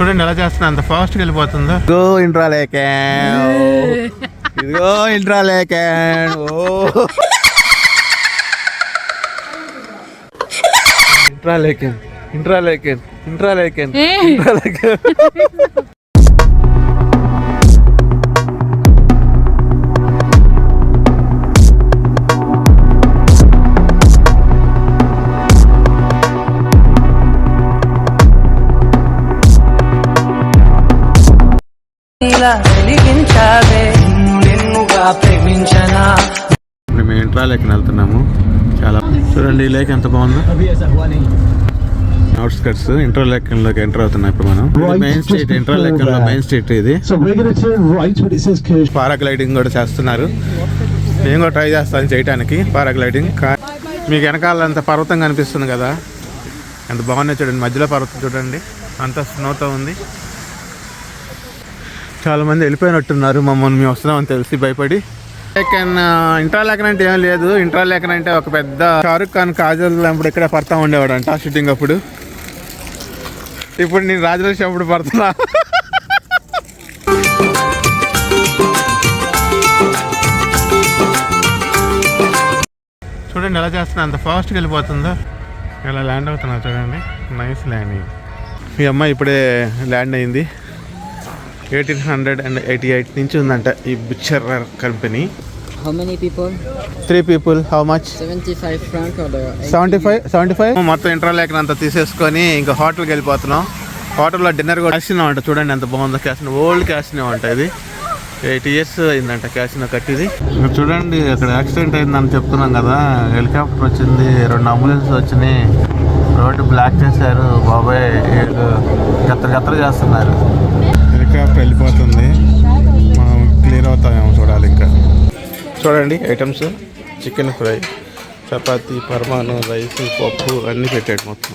చూడండి ఎలా చేస్తున్నా, అంత ఫాస్ట్గా వెళ్ళిపోతుందో. గో ఇంట్రా లేకే, ఇదిగో ఇంట్రా లేకే. ఇంట్రా లేకే, ఇంట్రా లేకే, ఇంట్రా లేకే, ఇంట్రా లేకే. మేము ఇంట్రా లేక్ వెళ్తున్నాము. చాలా చూడండి ఈ లేక్ ఎంత బాగుందో. అవుట్స్కట్స్ ఇంట్రా లేక్లోకి ఎంటర్ అవుతున్నాం ఇప్పుడు మనం. మెయిన్ స్ట్రీట్, ఇంట్రా లేక్లో మెయిన్ స్ట్రీట్ ఇది. పారాగ్లైడింగ్ కూడా చేస్తున్నారు. నేను కూడా ట్రై చేస్తాను చేయడానికి పారాగ్లైడింగ్. మీకు వెనకాల అంత పర్వతం కనిపిస్తుంది కదా, ఎంత బాగున్నాయి చూడండి. మధ్యలో పర్వతం చూడండి, అంత స్నోతో ఉంది. చాలా మంది వెళ్ళిపోయినట్టున్నారు మమ్మల్ని మేము వస్తున్నామని తెలిసి భయపడి. ఇంట్రా లేకన్ అంటే ఏం లేదు. ఇంట్రా లేకన్ అంటే ఒక పెద్ద షారుఖ్ ఖాన్ కాజల్ అప్పుడు ఇక్కడ పడతా ఉండేవాడు అంట షూటింగ్ అప్పుడు. ఇప్పుడు నేను రాజలక్ష్మి అప్పుడు పడుతున్నా. చూడండి ఎలా చేస్తున్నా, అంత ఫాస్ట్గా వెళ్ళిపోతుందో. ఎలా ల్యాండ్ అవుతున్నా చూడండి. Nice landing. ఈ అమ్మాయి ఇప్పుడే ల్యాండ్ అయింది. 1888 నుంచి ఉందంట ఈ butcher company. How many people? 3 people. How much? 75 franc or 75. మొత్తం ఇంట్రా లేక అంతా తీసేసుకొని ఇంకా హోటల్కి వెళ్ళిపోతున్నాం. హోటల్లో డిన్నర్ కూడా క్యాసినో అంట. చూడండి ఎంత బాగుందో క్యాసినో. ఓల్డ్ క్యాసినో అంట ఇది. 8 years అయిందంట క్యాసినో కట్టిది. చూడండి అక్కడ యాక్సిడెంట్ అయిందని చెప్తున్నాం కదా. హెలికాప్టర్ వచ్చింది, 2 అంబులెన్స్ వచ్చినాయి, రోడ్డు బ్లాక్ చేశారు. బాబాయ్ గత్తర చేస్తున్నారు. హెలికాప్టర్ వెళ్ళిపోతుంది, మనం క్లియర్ అవుతామేమో చూడాలి. ఇంకా చూడండి ఐటమ్స్: చికెన్ ఫ్రై, చపాతీ, పరమాను, రైస్, పప్పు అన్నీ పెట్టాడు మొత్తం.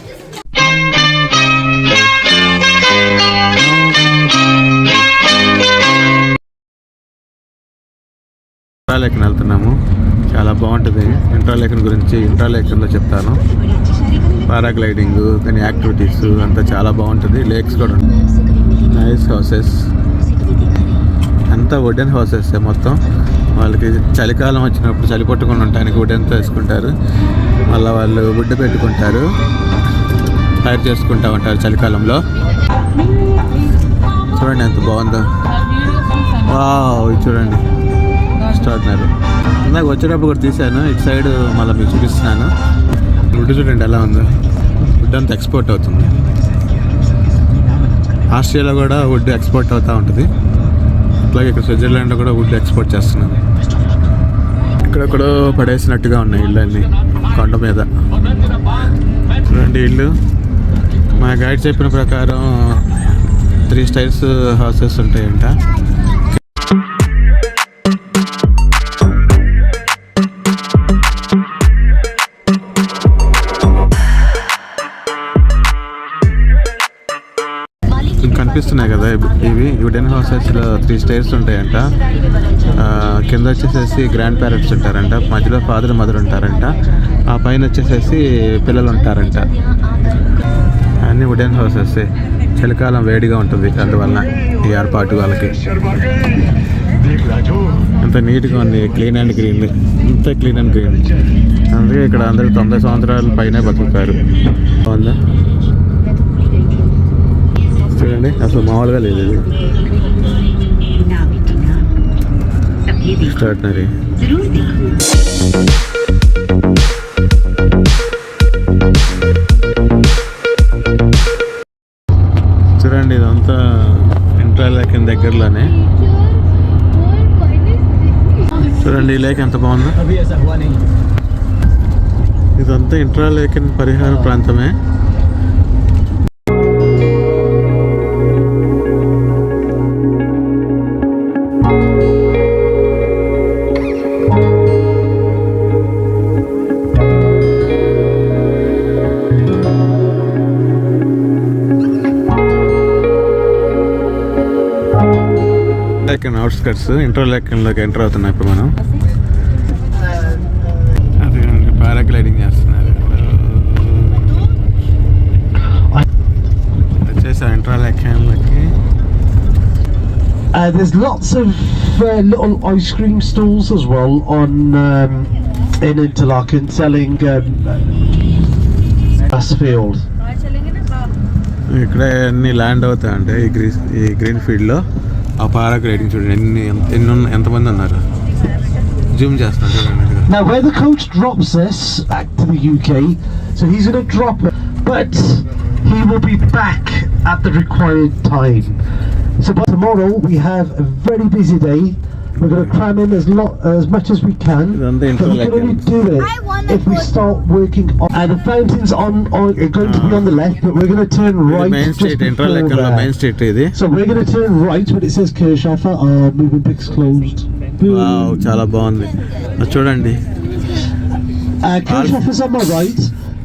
ఇంట్రా లేక్ వెళ్తున్నాము. చాలా బాగుంటుంది. ఇంట్రా లేక్ గురించి ఇంట్రా లేక్లో చెప్తాను. పారాగ్లైడింగ్ కానీ యాక్టివిటీస్ అంతా చాలా బాగుంటుంది. లేక్స్ కూడా ఉంటాయి. నైస్ హౌసెస్, అంతా వుడెన్ హౌసెస్ మొత్తం. వాళ్ళకి చలికాలం వచ్చినప్పుడు చలి పట్టుకొని ఉండటానికి వుడెన్తో వేసుకుంటారు. మళ్ళీ వాళ్ళు వుడ్ పెట్టుకుంటారు, ఫైర్ చేసుకుంటూ ఉంటారు చలికాలంలో. చూడండి ఎంత బాగుందో. వావ్, చూడండి ఎక్స్ట్రాడినరీ. ఇందాక వచ్చేటప్పుడు కూడా తీశాను. ఇటు సైడ్ మళ్ళీ మీకు చూపిస్తున్నాను. వుడ్ చూడండి ఎలా ఉందో. వుడ్ అంతా ఎక్స్పోర్ట్ అవుతుంది. ఆస్ట్రేలియా కూడా వుడ్ ఎక్స్పోర్ట్ అవుతూ ఉంటుంది. అట్లాగే ఇక్కడ స్విట్జర్లాండ్లో కూడా వుడ్ ఎక్స్పోర్ట్ చేస్తున్నారు. ఇక్కడెక్కడో పడేసినట్టుగా ఉన్నాయి ఇళ్ళన్నీ కొండ మీద. చూడండి ఇల్లు. మా గైడ్ చెప్పిన ప్రకారం 3 స్టైల్స్ హౌసెస్ ఉంటాయంట. కనిపిస్తున్నాయి కదా ఇవి వుడెన్ హౌసెస్లో 3 స్టైర్స్ ఉంటాయంట. కింద వచ్చేసేసి గ్రాండ్ పేరెంట్స్ ఉంటారంట, మధ్యలో ఫాదర్ మదర్ ఉంటారంట, ఆ పైన వచ్చేసేసి పిల్లలు ఉంటారంట. అన్నీ వుడెన్ హౌసెస్. చలికాలం వేడిగా ఉంటుంది, అందువల్ల ఈ ఏర్పాటు వాళ్ళకి. ఎంత నీట్గా ఉంది, క్లీన్ అండ్ గ్రీన్. ఇంత క్లీన్ అండ్ గ్రీన్. అందుకే ఇక్కడ అందరూ 90 సంవత్సరాల పైనే బతుకుతారు. బాగుందా చూడండి, అసలు మామూలుగా లేదు ఇది. ఎక్స్ట్రాడినరీ. చూడండి ఇదంతా ఇంట్రా లేక్ దగ్గరలోనే. చూడండి ఈ లేక్ ఎంత బాగుందో. ఇదంతా ఇంట్రా లేక్ పరిహార ప్రాంతమే. అవుట్స్కట్స్ ఇంట్రా లేక్లోకి ఎంటర్ అవుతున్నాం ఇప్పుడు మనం. అది పారాగ్లైడింగ్ చేస్తున్నారు. వచ్చేసాం ఇంట్రాలెక్కన్లకి There's lots of little ice cream stalls as well on in Interlaken selling Bassfield. ఇక్కడ అన్ని ల్యాండ్ అవుతాయంటే ఈ గ్రీన్ ఫీల్డ్లో ఆ పారాగ్లైడింగ్ చూడండి ఎంతమంది ఉన్నారు జూమ్ చేస్తాను చూడండి. Now where the coach drops this back to the UK, so he's going to drop it, but he will be back at the required time. So by tomorrow we have a very busy day. We're going to cram in as much as we can, but we can only do it if we start working on. The fountains are going to be on the left, but we're going to turn right main just street, before Interlaken main street ఇది. So we're going to turn right when it says Kirchhofer. Moving pics closed. Wow చాలా బాగుంది చూడండి. Kirchhofer's on my right.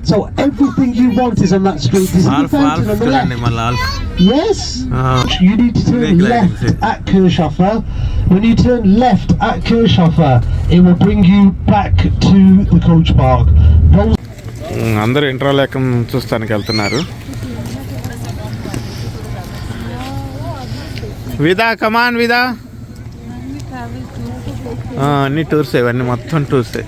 So everything you want is on that street. This is the fountain on the చూడండి left. మళ్ళీ ఆల్ఫ్. Yes. You need to turn left at Kirchhofer. When you turn left at Kirchhofer, it will bring you back to the coach park. అందరూ ఇంట్రాలెక్కన్ చూస్తానికి వెళ్తున్నారు. విదా కమాన్ విదా. అన్ని tours ఇవన్నీ మొత్తం టూర్సే.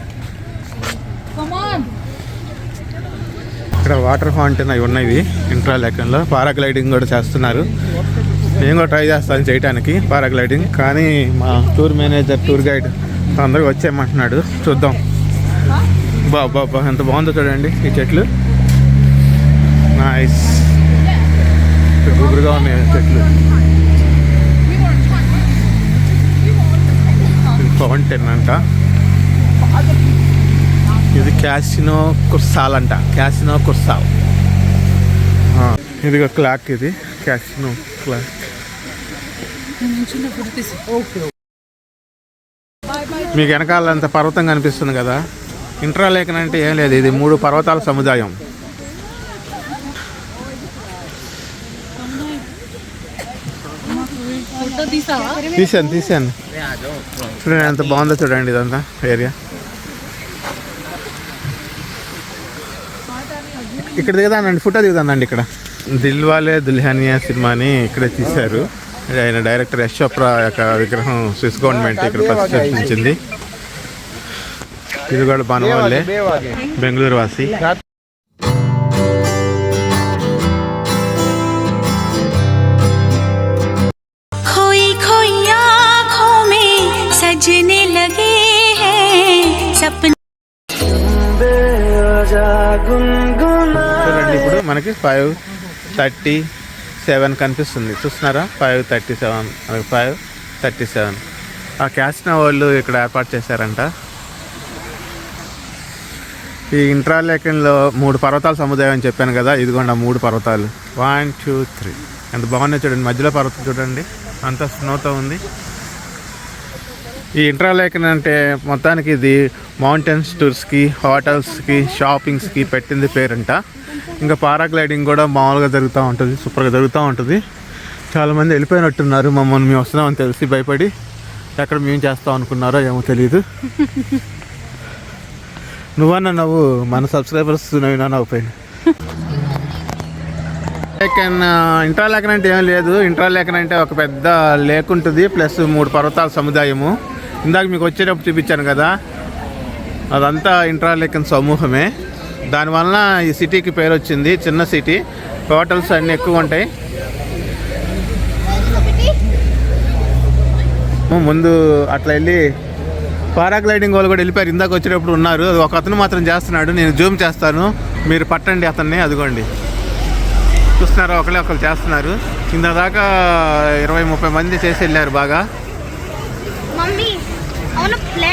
ఇక్కడ water fountain అవి ఉన్నాయి ఇంట్రాలెక్కన్లో. పారాగ్లైడింగ్ కూడా చేస్తున్నారు. నేను కూడా ట్రై చేస్తాను చేయడానికి పారాగ్లైడింగ్, కానీ మా టూర్ మేనేజర్ టూర్ గైడ్ అందరూ వచ్చేయమంటున్నాడు. చూద్దాం. బాబా ఎంత బాగుందో చూడండి ఈ చెట్లు. నైస్ గుబురుగా ఉన్నాయి చెట్లు. ఫౌంటైన్ అంట ఇది. క్యాసినో కుర్సాల్ అంట. క్యాసినో కుర్సాల్. ఇది క్లాక్. ఇది క్యాసినో క్లాక్. మీకు వెనకాలంత పర్వతం కనిపిస్తుంది కదా. ఇంట్రాలేకన్ అంటే ఏం లేదు, ఇది 3 పర్వతాల సముదాయం. తీసాను చూడండి ఎంత బాగుందో చూడండి ఇదంతా ఏరియా. ఇక్కడ దిగుదానండి, ఫోటో దిగుదానండి. ఇక్కడ దిల్వాలే దుల్హనియా సినిమాని ఇక్కడే తీశారు. ఆయన డైరెక్టర్ యశ్ చోప్రా యొక్క విగ్రహం స్విస్ గవర్నమెంట్ ఇక్కడ ప్రతిష్ఠించింది. ఇది కూడా బనవాళ్ళే, బెంగళూరు వాసి. చూడండి ఇప్పుడు మనకి 5:37 కనిపిస్తుంది. చూస్తున్నారా 5:37 5:37. ఆ క్యాసినో వాళ్ళు ఇక్కడ ఏర్పాటు చేశారంట. ఈ ఇంట్రాలెకన్లో 3 పర్వతాల సముదాయం అని చెప్పాను కదా. ఇదిగోండి 3 పర్వతాలు. 1 2 3 ఎంత బాగున్నాయి చూడండి. మధ్యలో పర్వతం చూడండి అంత స్నోతో ఉంది. ఈ ఇంట్రాలెకన్ అంటే మొత్తానికి ఇది మౌంటైన్స్ టూర్స్కి, హోటల్స్కి, షాపింగ్స్కి పెట్టింది పేరంట. ఇంకా పారాగ్లైడింగ్ కూడా మామూలుగా జరుగుతూ ఉంటుంది, సూపర్గా జరుగుతూ ఉంటుంది. చాలామంది వెళ్ళిపోయినట్టున్నారు. మమ్మల్ని మేము వస్తున్నామని తెలిసి భయపడి ఎక్కడ మేము చేస్తాం అనుకున్నారో ఏమో తెలియదు. నువ్వన్నా నవ్వు, మన సబ్స్క్రైబర్స్ నవ్వినా నవ్వుపోయింది. ఇంట్రాలెకన్ అంటే ఏం లేదు. ఇంట్రాలెకన్ అంటే ఒక పెద్ద లేక్ ఉంటుంది, ప్లస్ 3 పర్వతాల సముదాయము. ఇందాక మీకు వచ్చేటప్పుడు చూపించాను కదా, అదంతా ఇంట్రాలెకన్ సమూహమే. దానివలన ఈ సిటీకి పేరు వచ్చింది. చిన్న సిటీ, హోటల్స్ అన్నీ ఎక్కువ ఉంటాయి. ముందు అట్లా వెళ్ళి పారాగ్లైడింగ్ వాళ్ళు కూడా వెళ్ళిపోయారు. ఇందాక వచ్చేటప్పుడు ఉన్నారు. ఒక అతను మాత్రం చేస్తున్నాడు. నేను జూమ్ చేస్తాను, మీరు పట్టండి అతన్ని. అదిగోండి చూస్తున్నారా, ఒకరు చేస్తున్నారు. కింద దాకా 20-30 మంది చేసి వెళ్ళారు బాగా.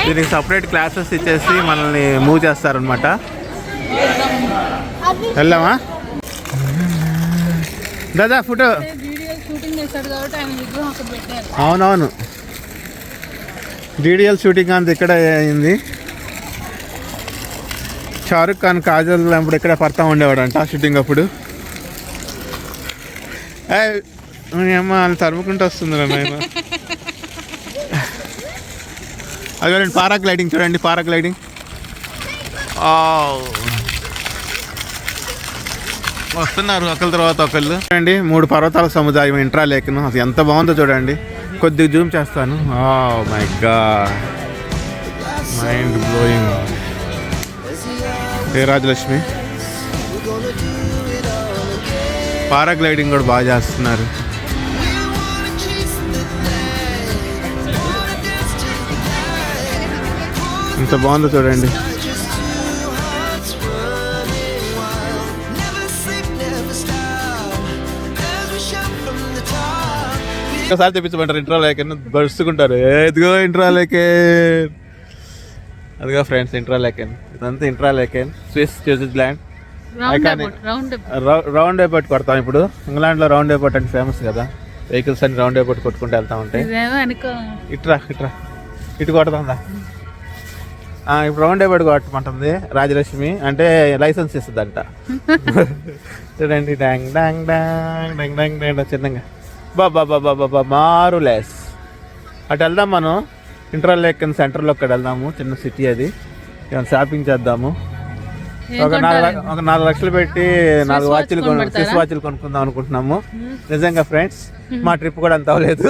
దీనికి సపరేట్ క్లాసెస్ ఇచ్చేసి మనల్ని మూవ్ చేస్తారనమాట. వెళ్దామా దాదా ఫోటో? అవునవును, డీడీఎల్ షూటింగ్ అంత ఇక్కడ అయింది. షారుఖ్ ఖాన్ కాజల్ అప్పుడు ఇక్కడ పడతా ఉండేవాడు అంట షూటింగ్ అప్పుడు. అమ్మ వాళ్ళు తరుముకుంటూ వస్తుంది నాయన. అదే పారాగ్లైడింగ్ చూడండి, పారాగ్లైడింగ్. వస్తున్నారు ఒకరి తర్వాత ఒకళ్ళు. చూడండి 3 పర్వతాల సముదాయం ఇంట్రాలేక్ను. అది ఎంత బాగుందో చూడండి. కొద్దిగా జూమ్ చేస్తాను. My God, mind blowing. A Rajalakshmi paragliding కూడా బాగా చేస్తున్నారు. ఎంత బాగుందో చూడండి. ఒకసారి తెప్పించమంటారు ఇంట్రాలేక్ బరుసుకుంటారు. ఎదిగో ఇంట్రాలేక్, అదిగో ఫ్రెండ్స్ ఇంట్రాలేక్. ఇదంతా ఇంట్రాలేక్, స్విస్ స్విట్జర్లాండ్. రౌండ్ ఎయిర్పోర్ట్ కొడతాం ఇప్పుడు. ఇంగ్లాండ్లో రౌండ్ ఎయిర్పోర్ట్ అంటే ఫేమస్ కదా. వెహికల్స్ అన్ని రౌండ్ ఎయిర్పోర్ట్ కొట్టుకుంటూ వెళ్తా ఉంటాయి. ఇట్రా ఇటు కొడుతుందా? ఇప్పుడు రౌండ్ ఎయిర్పోర్ట్ కొట్టమంటుంది రాజలక్ష్మి. అంటే లైసెన్స్ ఇస్తుందంట. చూడండి dong dong dong dong dong dong చిన్నగా. బాబా మారులెస్. అటు వెళ్దాం మనం. ఇంట్రాలేక్ సెంటర్లో అక్కడ వెళ్దాము. చిన్న సిటీ అది. షాపింగ్ చేద్దాము. ఒక 4 లక్షలు పెట్టి 4 వాచ్లు కొనుక్కుందాం అనుకుంటున్నాము. నిజంగా ఫ్రెండ్స్ మా ట్రిప్ కూడా అంత అవ్వలేదు.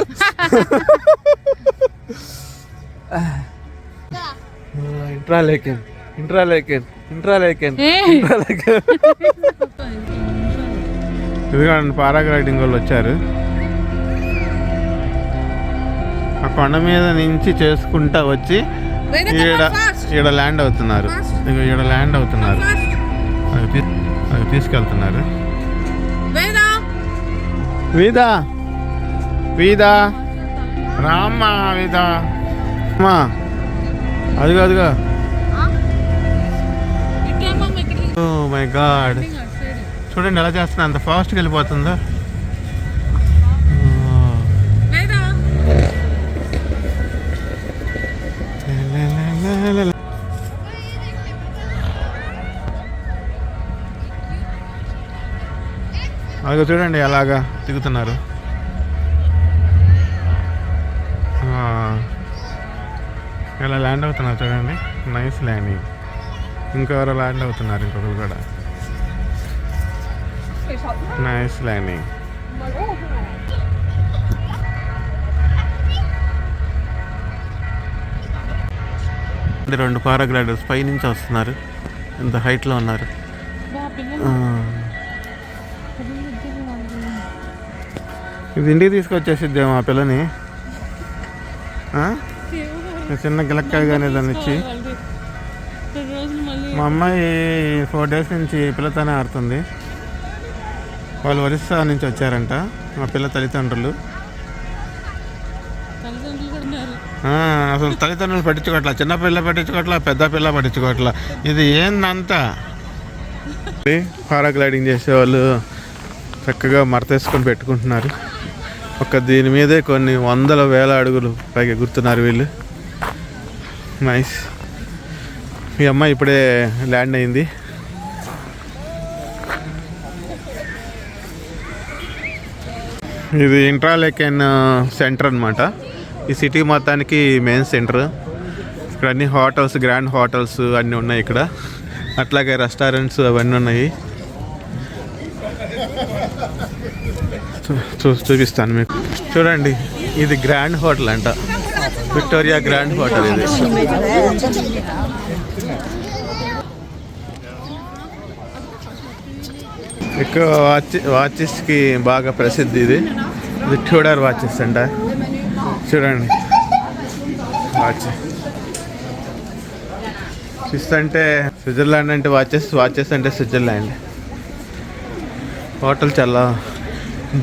ఇంట్రాలేక్ ఇదిగోండి పారాగ్లైడింగ్ వాళ్ళు వచ్చారు. ఆ కొండ మీద నుంచి చేసుకుంటా వచ్చి ఈడ ల్యాండ్ అవుతున్నారు. అవి తీసుకెళ్తున్నారు. వీదా రామ్మా వీదా అమ్మా. అదిగో ఓ మై గాడ్, చూడండి ఎలా చేస్తున్నా. అంత ఫాస్ట్గా వెళ్ళిపోతుందా. అలాగే చూడండి ఎలాగా దిగుతున్నారు. ఇలా ల్యాండ్ అవుతున్నారు చూడండి. Nice landing. ఇంకెవరో ల్యాండ్ అవుతున్నారు. ఇంకొకరు కూడా నైస్ ల్యాండింగ్. రెండు పారాగ్లైడర్స్ పైనుంచి వస్తున్నారు. ఎంత హైట్లో ఉన్నారు. ఇది ఇంటికి తీసుకొచ్చేసిద్దేమో ఆ పిల్లని. చిన్న గిలక్కాయగానే దాన్ని ఇచ్చి. మా అమ్మాయి 4 డేస్ నుంచి పిల్లతోనే ఆడుతుంది. వాళ్ళు ఒరిస్సా నుంచి వచ్చారంట మా పిల్ల తల్లిదండ్రులు. అసలు తల్లిదండ్రులు పట్టించుకోవట్లా. చిన్న పిల్ల పట్టించుకోవట్లా, పెద్ద పిల్ల పట్టించుకోవట్లా. ఇది ఏందంతా. పారాగ్లైడింగ్ చేసేవాళ్ళు చక్కగా మరతేసుకొని పెట్టుకుంటున్నారు. దీని మీదే కొన్ని 100,000 అడుగులు పైకి ఎగురుతున్నారు వీళ్ళు. నైస్. ఈ అమ్మాయి ఇప్పుడే ల్యాండ్ అయింది. ఇది ఇంట్రాలేక్ సెంటర్ అనమాట. ఈ సిటీ మొత్తానికి మెయిన్ సెంటర్. ఇక్కడ అన్ని హోటల్స్, గ్రాండ్ హోటల్స్ అన్నీ ఉన్నాయి ఇక్కడ. అట్లాగే రెస్టారెంట్స్ అవన్నీ ఉన్నాయి. చూపిస్తాను మీకు. చూడండి ఇది గ్రాండ్ హోటల్ అంట. విక్టోరియా గ్రాండ్ హోటల్ ఇది. ఎక్కువ వాచెస్కి బాగా ప్రసిద్ధి ఇది ట్యూడర్ వాచెస్ అంట. చూడండి వాచ్ చూస్తుంటే స్విట్జర్లాండ్ అంటే వాచెస్ అంటే స్విట్జర్లాండ్. హోటల్ చాలా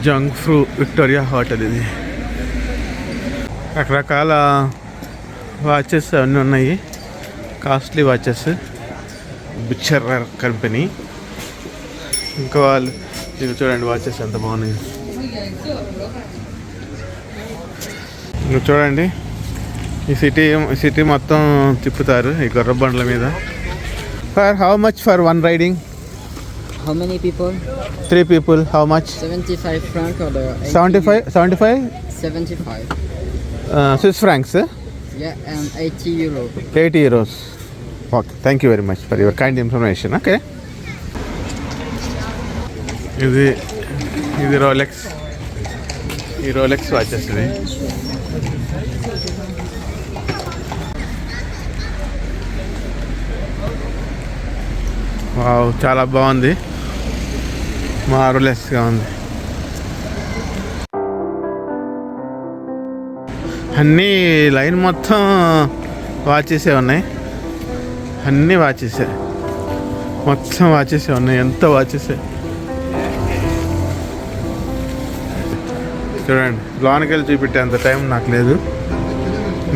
జంగ్ ఫ్రూ విక్టోరియా హోటల్ ఇది. రకరకాల వాచెస్ అన్నీ ఉన్నాయి. Costly watches. Bucherer company. ఇంకా వాళ్ళు ఇవి చూడండి వాచెస్ ఎంత బాగున్నాయి. నువ్వు చూడండి ఈ సిటీ మొత్తం తిప్పుతారు ఈ గుర్ర బండ్ల మీద. For how much for one riding? How many people? 3 people. How much? 75 franc or the 75? 75. Swiss francs? Yeah, and 80 euro. 80 euros. Okay. Thank you very much for your kind information. Okay. ఇది ఇది Rolex, ఈ Rolex watches ఇవి. Wow, చాలా బాగుంది, మార్వెలస్గా ఉంది. అన్నీ line మొత్తం వాచెసే ఉన్నాయి, అన్నీ వాచెసే, మొత్తం వాచెసే ఉన్నాయి, ఎంత వాచెసే. చూడండి, లోనికి వెళ్ళి చూపెట్టేంత టైం నాకు లేదు.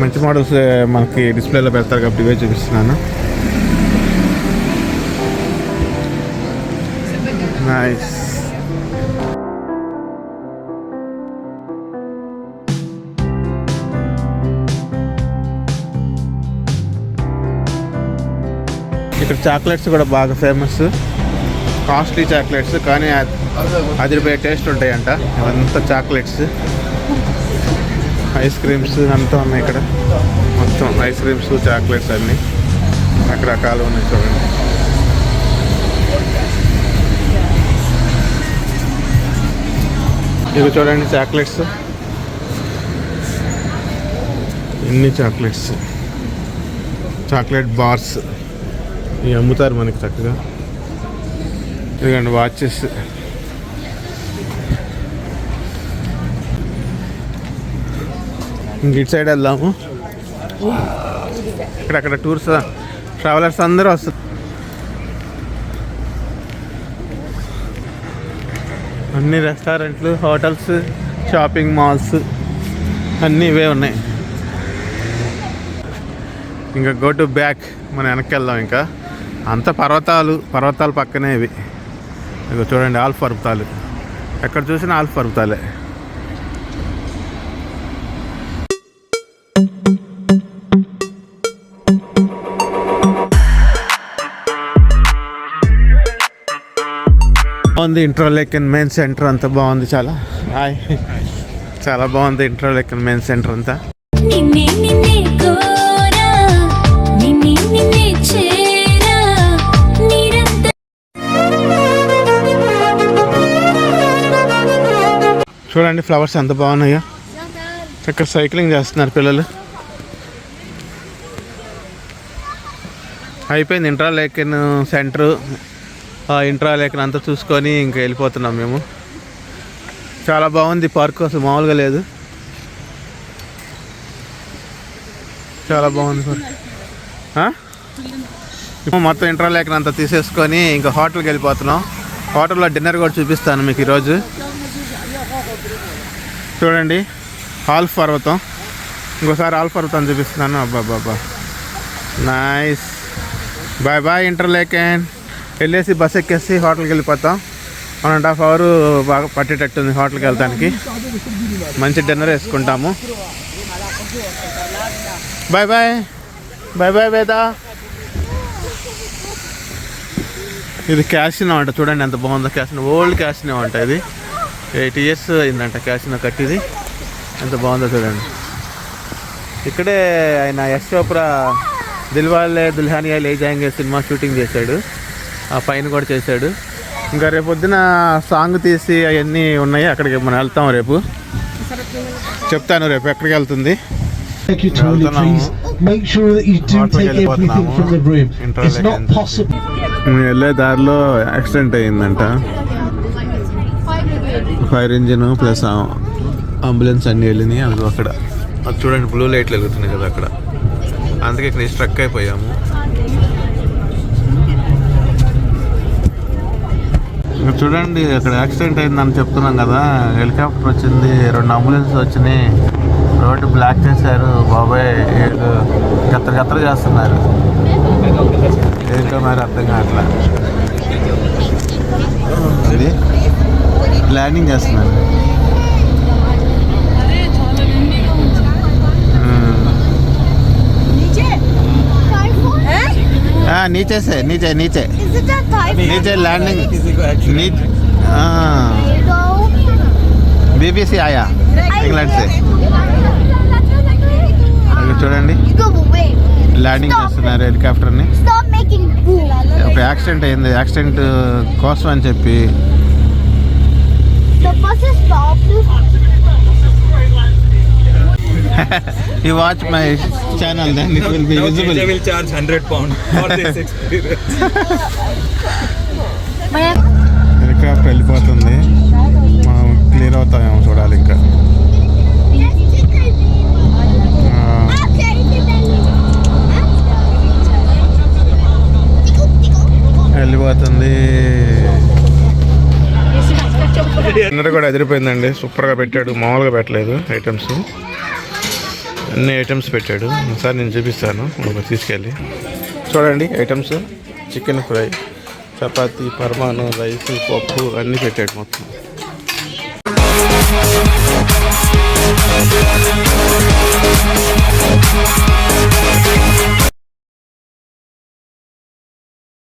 మంచి మోడల్స్ మనకి డిస్ప్లేలో పెడతారు కాబట్టి ఇవే చూపిస్తున్నాను. నైస్. ఇక్కడ చాక్లెట్స్ కూడా బాగా ఫేమస్, కాస్ట్లీ చాక్లెట్స్, కానీ అదిరిపోయే టేస్ట్ ఉంటాయంట. ఇవంతా చాక్లెట్స్, ఐస్ క్రీమ్స్ అంతా ఉన్నాయి ఇక్కడ. మొత్తం ఐస్ క్రీమ్స్, చాక్లెట్స్ అన్నీ రకరకాలు ఉన్నాయి. చూడండి, ఇవి చూడండి చాక్లెట్స్, ఎన్ని చాక్లెట్స్, చాక్లెట్ బార్స్ ఇవి అమ్ముతారు మనకి చక్కగా. ఇదిగోండి వాచెస్, ఇంక ఇటు సైడ్ వెళ్దాము. ఇక్కడక్కడ టూర్స్ ట్రావెలర్స్ అందరూ వస్తారు. అన్ని రెస్టారెంట్లు, హోటల్స్, షాపింగ్ మాల్స్ అన్నీ ఇవే ఉన్నాయి. ఇంకా గో టు బ్యాక్, మనం వెనక్కి వెళ్దాం. ఇంకా అంత పర్వతాలు పక్కనే ఇవి. ఇక చూడండి, ఆల్ఫ్ పర్వతాలు, ఎక్కడ చూసినా ఆల్ఫ్ పర్వతాలే. బాగుంది ఇంట్రోలేకన్ మెయిన్ సెంటర్ అంతా బాగుంది, చాలా బాగుంది ఇంట్రోలేకన్ మెయిన్ సెంటర్ అంతా. చూడండి ఫ్లవర్స్ ఎంత బాగున్నాయో. ఇక్కడ సైక్లింగ్ చేస్తున్నారు పిల్లలు. అయిపోయింది ఇంట్రాలేకన్ సెంటరు, ఇంట్రాలేకన్ అంతా చూసుకొని ఇంకా వెళ్ళిపోతున్నాం మేము. చాలా బాగుంది పార్క్, అసలు మామూలుగా లేదు, చాలా బాగుంది పార్క్. మొత్తం ఇంట్రాలేకన్ అంతా తీసేసుకొని ఇంకా హోటల్కి వెళ్ళిపోతున్నాం. హోటల్లో డిన్నర్ కూడా చూపిస్తాను మీకు ఈరోజు. చూడండి, ఆల్ఫ్ పర్వతం, ఇంకోసారి ఆల్ఫ్ పర్వతం చూపిస్తున్నాను. అబ్బాబ్బాబ్బా, నైస్. Bye bye Interlaken. వెళ్ళేసి బస్ ఎక్కేసి హోటల్కి వెళ్ళిపోతాం. 1.5 hours బాగా పట్టేటట్టుంది హోటల్కి వెళ్తానికి. మంచి డిన్నర్ వేసుకుంటాము. బాయ్ బాయ్, బాయ్ బాయ్ వేదా. ఇది క్యాసినో అంట, చూడండి ఎంత బాగుందో. క్యాసినో, ఓల్డ్ క్యాసినో అంట. ఇది 8 years అయిందంట క్యాసినో కట్టిది. ఎంత బాగుందో చూడండి. ఇక్కడే ఆయన యశ్ చోప్రా దిల్వాలే దుల్హనియా లే జాయేంగే సినిమా షూటింగ్ చేశాడు, ఆ పైన కూడా చేశాడు. ఇంకా రేపు పొద్దున సాంగ్ తీసి అవన్నీ ఉన్నాయి, అక్కడికి మనం వెళ్తాం. రేపు చెప్తాను రేపు ఎక్కడికి వెళ్తుంది. వెళ్ళే దారిలో యాక్సిడెంట్ అయ్యిందంట. ఫైర్ ఇంజిన్ ప్లస్ అంబులెన్స్ అన్నీ వెళ్ళినాయి. అది అక్కడ అది చూడండి, బ్లూ లైట్లు వెలుగుతున్నాయి కదా అక్కడ, అందుకే ఇక్కడ స్ట్రక్ అయిపోయాము. చూడండి, అక్కడ యాక్సిడెంట్ అయిందని చెప్తున్నాం కదా, హెలికాప్టర్ వచ్చింది, 2 అంబులెన్స్ వచ్చినాయి, రోడ్డు బ్లాక్ చేశారు. బాబాయ్ గత్తర చేస్తున్నారు, ఏంటో మరి అర్థం కావట్లా. అది ప్లానింగ్ చేస్తున్నారు. नीचे से नीचे नीचे लैंडिंग बीबीसी आया इंग्लैंड से. చూడండి ల్యాండింగ్ చేస్తున్నారు The bus is stopped. You watch my channel, then it will be visible. They will charge £100 for this experience. Helicopter వెళ్ళిపోతుంది. మనం క్లియర్ అవుతామేమో చూడాలి ఇంకా. వెళ్ళిపోతుంది. డిన్నర్ కూడా ఎదిరిపోయిందండి. సూపర్గా పెట్టాడు, మామూలుగా పెట్టలేదు. ఐటమ్స్ అన్ని ఐటమ్స్ పెట్టాడు. ఒకసారి నేను చూపిస్తాను తీసుకెళ్ళి. చూడండి ఐటమ్స్: చికెన్ ఫ్రై, చపాతీ, పరమాను, రైస్, పప్పు అన్నీ పెట్టాడు మొత్తం.